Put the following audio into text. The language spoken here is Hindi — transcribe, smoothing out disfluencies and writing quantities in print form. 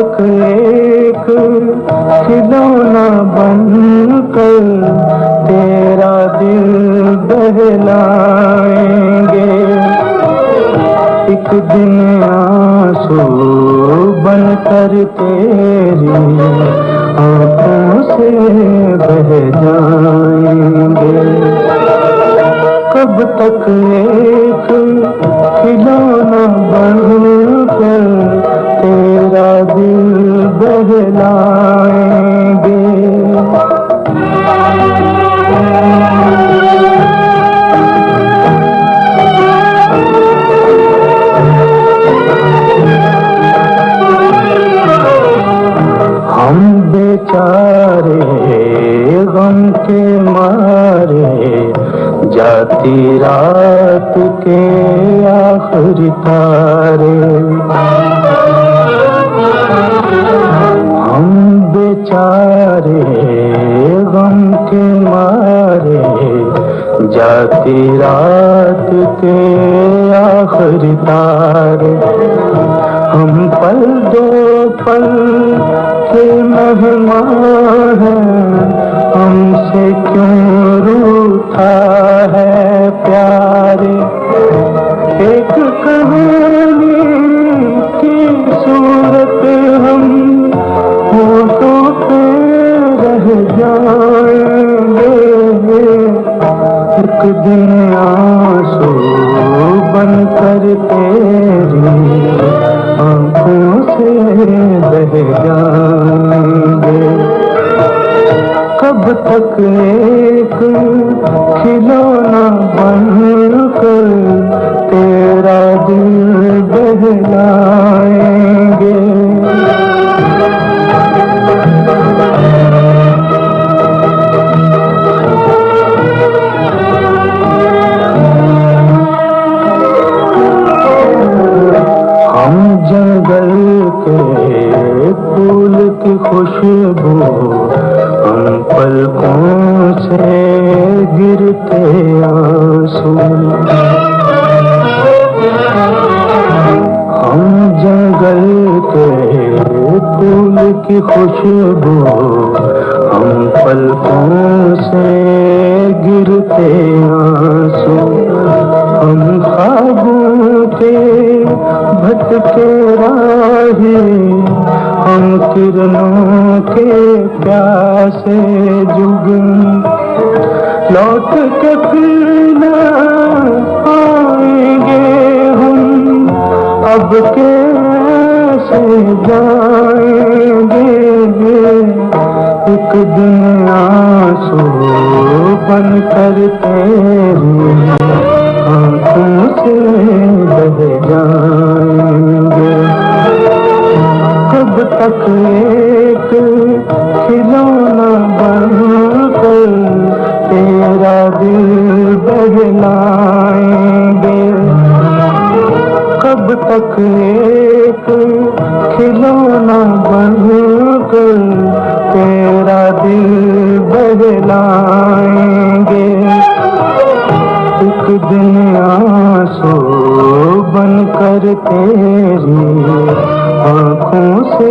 तक एक खिलौना बनकर तेरा दिल बहलाएंगे। एक दिन आंसू बनकर तेरी आंखों से बह जाएंगे। कब तक एक खिलौना बनकर तेरा दिल बहलाएंगे। हम बेचारे गम के मारे जाती रात के आखिरी तारे। हम बेचारे गम के मारे जाती रात के आखिरी तारे। हम पल दो पल के मेहमान हैं, हमसे क्यों रूठा है प्यारे। एक कहानी की सूरत हम होठों पे रह जाएंगे। एक दिन आंसू बनकर तेरी आंखों से बह जाएंगे। कब तक एक खिलौना बनकर तेरा दिल बहलाएंगे। हम जंगल के फूल की खुशबू हम पलकों से गिरते आंसू। हम जंगल के फूल की खुशबू हम पलकों से गिरते आंसू। हम ख्वाबों के भटके राही, हम किरणों के प्यासे जुगनू। लौट के फिर न आएंगे हम, अब कैसे जाएंगे। एक दिन आंसू बनकर तेरी आंखों से बह जाएंगे। कब तक एक खिलौना बनकर तेरा दिल बहलाएंगे। कब तक एक खिलौना बनकर तेरा दिल बहलाएंगे। एक दिन आंसू बनकर तेरी आंखों से